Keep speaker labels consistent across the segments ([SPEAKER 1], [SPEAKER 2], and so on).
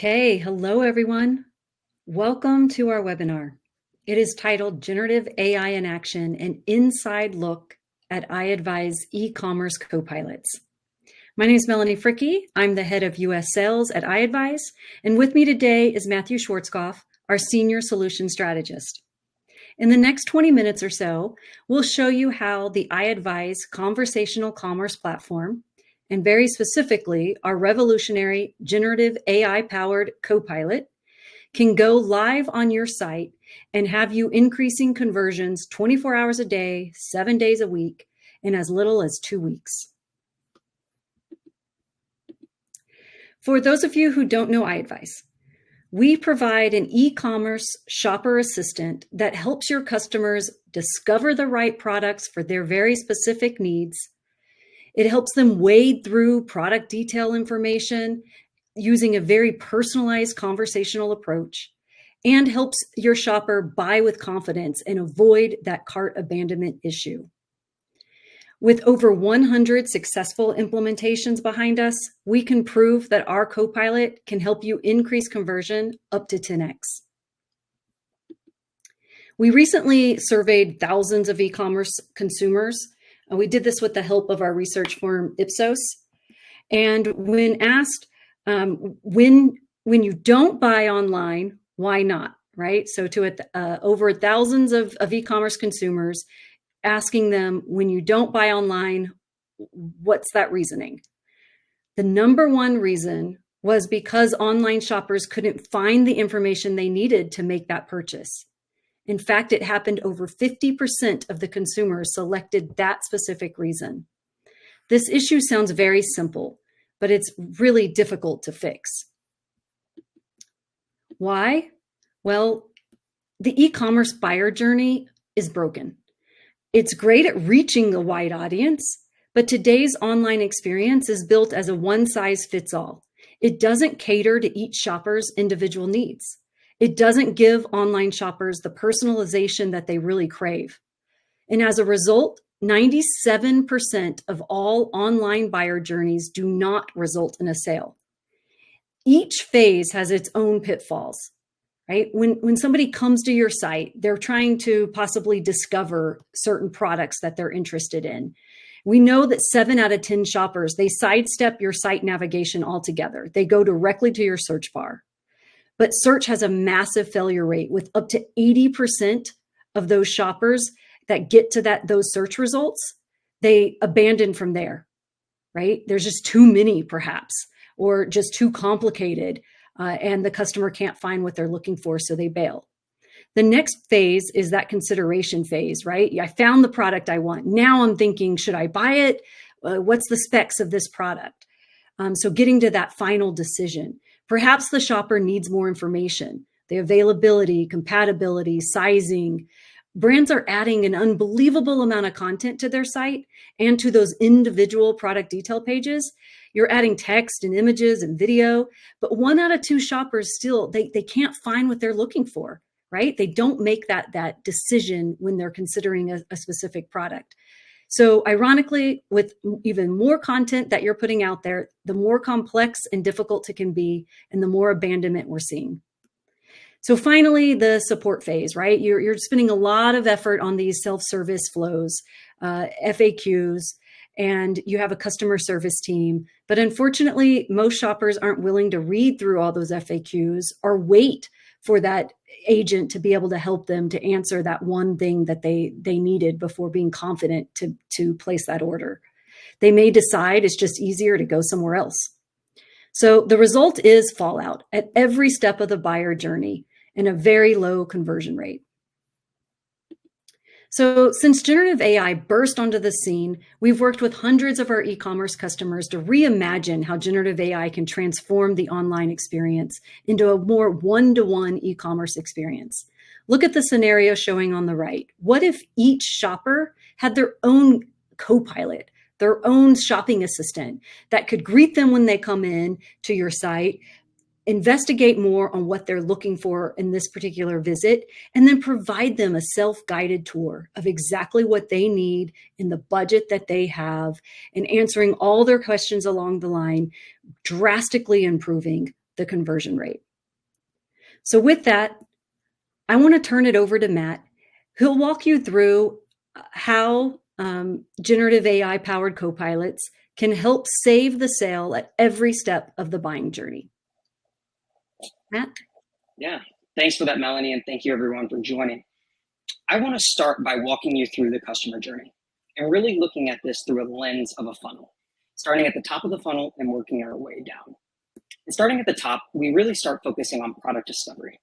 [SPEAKER 1] Okay, hello everyone. Welcome to our webinar. It is titled Generative AI in Action, an Inside Look at iAdvize e-commerce copilots. My name is Melanie Fricke. I'm the head of US sales at iAdvize, and with me today is Matthew Schwartzkopf, our Senior Solutions Strategist. In the next 20 minutes or so, we'll show you how the iAdvize conversational commerce platform, and very specifically, our revolutionary generative AI-powered Copilot, can go live on your site and have you increasing conversions 24 hours a day, 7 days a week, in as little as 2 weeks. For those of you who don't know iAdvize, we provide an e-commerce shopper assistant that helps your customers discover the right products for their very specific needs. It helps them wade through product detail information using a very personalized conversational approach, and helps your shopper buy with confidence and avoid that cart abandonment issue. With over 100 successful implementations behind us, we can prove that our Copilot can help you increase conversion up to 10x. We recently surveyed thousands of e-commerce consumers. We did this with the help of our research firm Ipsos. And when asked, when you don't buy online, why not, right? So to over thousands of e-commerce consumers, asking them, when you don't buy online, what's that reasoning? The number one reason was because online shoppers couldn't find the information they needed to make that purchase. In fact, it happened over 50% of the consumers selected that specific reason. This issue sounds very simple, but it's really difficult to fix. Why? Well, the e-commerce buyer journey is broken. It's great at reaching a wide audience, but today's online experience is built as a one-size-fits-all. It doesn't cater to each shopper's individual needs. It doesn't give online shoppers the personalization that they really crave. And as a result, 97% of all online buyer journeys do not result in a sale. Each phase has its own pitfalls. Right? When somebody comes to your site, they're trying to possibly discover certain products that they're interested in. We know that 7 out of 10 shoppers, they sidestep your site navigation altogether. They go directly to your search bar. But search has a massive failure rate, with up to 80% of those shoppers that get to those search results, they abandon from there, right? There's just too many perhaps, or just too complicated. And the customer can't find what they're looking for, so they bail. The next phase is that consideration phase, right? I found the product I want. Now I'm thinking, should I buy it? What's the specs of this product? So getting to that final decision. Perhaps the shopper needs more information, the availability, compatibility, sizing. Brands are adding an unbelievable amount of content to their site and to those individual product detail pages. You're adding text and images and video, but 1 out of 2 shoppers still, they can't find what they're looking for, right? They don't make that decision when they're considering a specific product. So ironically, with even more content that you're putting out there, the more complex and difficult it can be, and the more abandonment we're seeing. So finally, the support phase, right? You're spending a lot of effort on these self-service flows, FAQs, and you have a customer service team. But unfortunately, most shoppers aren't willing to read through all those FAQs or wait for that agent to be able to help them to answer that one thing that they needed before being confident to place that order. They may decide it's just easier to go somewhere else. So the result is fallout at every step of the buyer journey and a very low conversion rate. So since generative AI burst onto the scene, we've worked with hundreds of our e-commerce customers to reimagine how generative AI can transform the online experience into a more one-to-one e-commerce experience. Look at the scenario showing on the right. What if each shopper had their own Copilot, their own shopping assistant that could greet them when they come in to your site, investigate more on what they're looking for in this particular visit, and then provide them a self-guided tour of exactly what they need in the budget that they have, and answering all their questions along the line, drastically improving the conversion rate. So with that, I want to turn it over to Matt. He'll walk you through how generative AI powered copilots can help save the sale at every step of the buying journey. Matt?
[SPEAKER 2] Yeah, thanks for that, Melanie, and thank you everyone for joining. I want to start by walking you through the customer journey and really looking at this through a lens of a funnel, starting at the top of the funnel and working our way down. And starting at the top, we really start focusing on product discovery.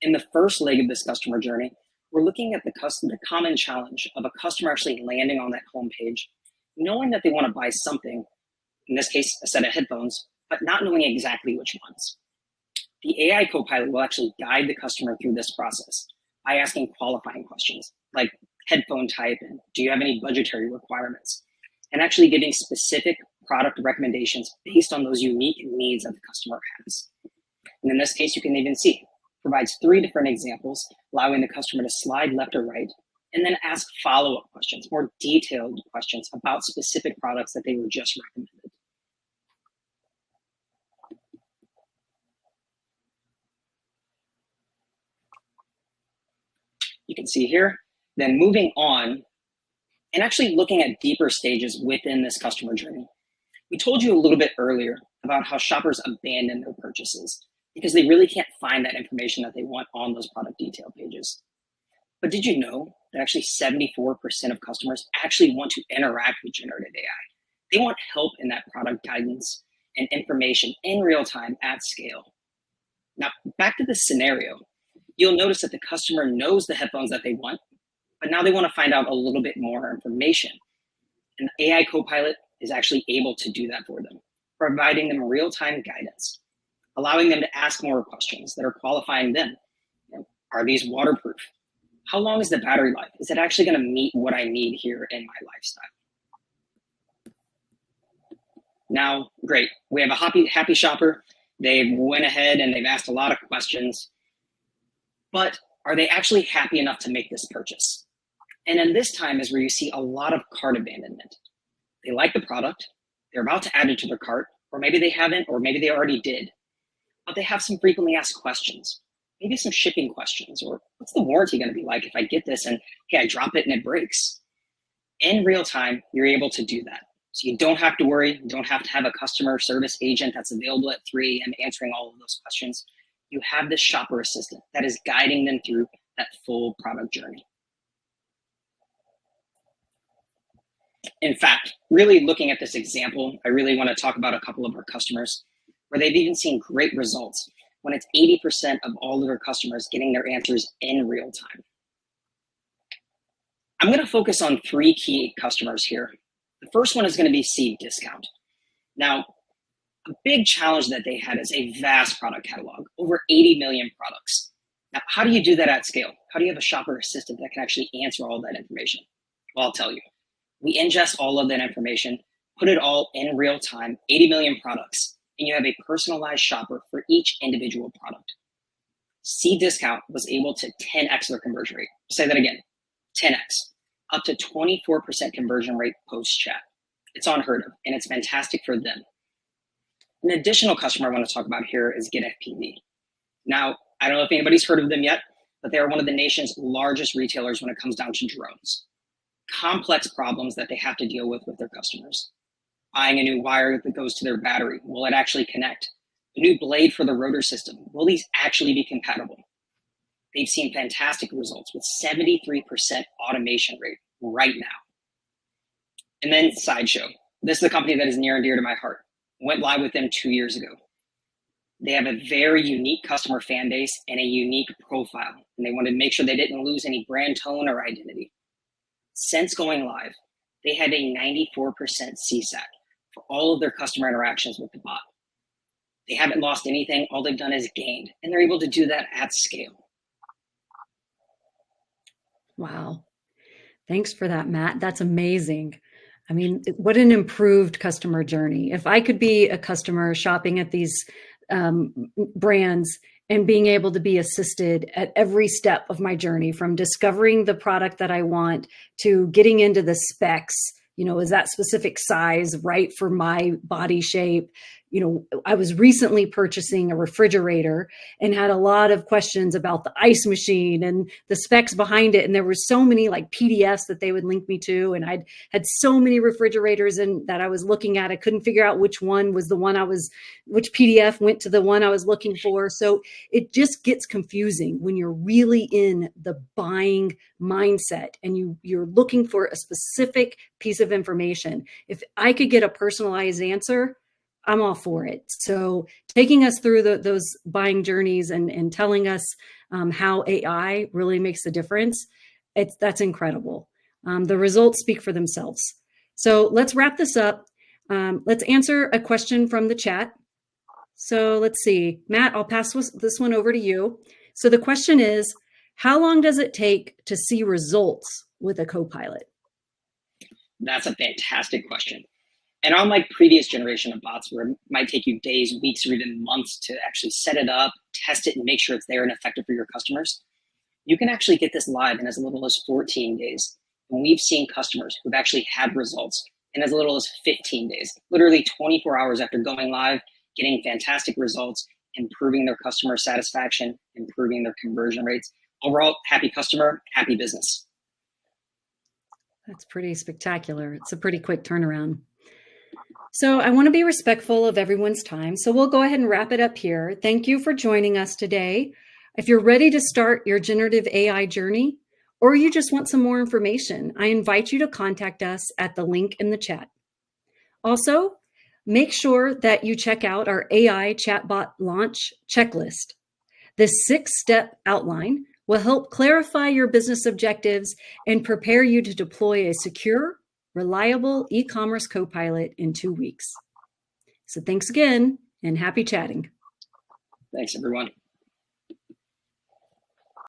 [SPEAKER 2] In the first leg of this customer journey, we're looking at the common challenge of a customer actually landing on that homepage, knowing that they want to buy something, in this case, a set of headphones, but not knowing exactly which ones. The AI Copilot will actually guide the customer through this process by asking qualifying questions like headphone type and do you have any budgetary requirements, and actually giving specific product recommendations based on those unique needs that the customer has. And in this case, you can even see, provides 3 different examples, allowing the customer to slide left or right, and then ask follow-up questions, more detailed questions about specific products that they were just recommended. You can see here, then moving on and actually looking at deeper stages within this customer journey. We told you a little bit earlier about how shoppers abandon their purchases because they really can't find that information that they want on those product detail pages. But did you know that actually 74% of customers actually want to interact with generative AI? They want help in that product guidance and information in real time at scale. Now, back to this scenario, you'll notice that the customer knows the headphones that they want, but now they want to find out a little bit more information. And the AI Copilot is actually able to do that for them, providing them real-time guidance, allowing them to ask more questions that are qualifying them. Are these waterproof? How long is the battery life? Is it actually going to meet what I need here in my lifestyle? Now, great. We have a happy shopper. They went ahead and they've asked a lot of questions, but are they actually happy enough to make this purchase? And then this time is where you see a lot of cart abandonment. They like the product, they're about to add it to their cart, or maybe they haven't, or maybe they already did, but they have some frequently asked questions, maybe some shipping questions, or what's the warranty going to be like if I get this and, hey, I drop it and it breaks? In real time, you're able to do that. So you don't have to worry, you don't have to have a customer service agent that's available at 3 a.m. answering all of those questions. You have this shopper assistant that is guiding them through that full product journey. In fact, really looking at this example, I really want to talk about a couple of our customers where they've even seen great results when it's 80% of all of their customers getting their answers in real time. I'm going to focus on 3 key customers here. The first one is going to be Seed Discount. Now, a big challenge that they had is a vast product catalog, over 80 million products. Now, how do you do that at scale? How do you have a shopper assistant that can actually answer all that information? Well, I'll tell you. We ingest all of that information, put it all in real time, 80 million products, and you have a personalized shopper for each individual product. Seed Discount was able to 10x their conversion rate. Say that again, 10x, up to 24% conversion rate post-chat. It's unheard of, and it's fantastic for them. An additional customer I want to talk about here is GetFPV. Now, I don't know if anybody's heard of them yet, but they're one of the nation's largest retailers when it comes down to drones. Complex problems that they have to deal with their customers. Buying a new wire that goes to their battery, will it actually connect? A new blade for the rotor system, will these actually be compatible? They've seen fantastic results with 73% automation rate right now. And then Sideshow. This is a company that is near and dear to my heart. Went live with them 2 years ago. They have a very unique customer fan base and a unique profile, and they wanted to make sure they didn't lose any brand tone or identity. Since going live, they had a 94% CSAT for all of their customer interactions with the bot. They haven't lost anything. All they've done is gained, and they're able to do that at scale.
[SPEAKER 1] Wow. Thanks for that, Matt. That's amazing. I mean, what an improved customer journey. If I could be a customer shopping at these brands and being able to be assisted at every step of my journey, from discovering the product that I want to getting into the specs, is that specific size right for my body shape, I was recently purchasing a refrigerator and had a lot of questions about the ice machine and the specs behind it. And there were so many like PDFs that they would link me to. And I'd had so many refrigerators that I was looking at. I couldn't figure out which one was the one which PDF went to the one I was looking for. So it just gets confusing when you're really in the buying mindset and you're looking for a specific piece of information. If I could get a personalized answer, I'm all for it. So taking us through those buying journeys and telling us how AI really makes a difference, that's incredible. The results speak for themselves. So let's wrap this up. Let's answer a question from the chat. So let's see, Matt, I'll pass this one over to you. So the question is, how long does it take to see results with a Copilot?
[SPEAKER 2] That's a fantastic question. And unlike previous generation of bots where it might take you days, weeks, or even months to actually set it up, test it, and make sure it's there and effective for your customers, you can actually get this live in as little as 14 days. And we've seen customers who've actually had results in as little as 15 days, literally 24 hours after going live, getting fantastic results, improving their customer satisfaction, improving their conversion rates. Overall, happy customer, happy business.
[SPEAKER 1] That's pretty spectacular. It's a pretty quick turnaround. So I want to be respectful of everyone's time. So we'll go ahead and wrap it up here. Thank you for joining us today. If you're ready to start your generative AI journey, or you just want some more information, I invite you to contact us at the link in the chat. Also, make sure that you check out our AI chatbot launch checklist. This 6-step outline will help clarify your business objectives and prepare you to deploy a secure, reliable e-commerce copilot in 2 weeks. So thanks again and happy chatting.
[SPEAKER 2] Thanks, everyone.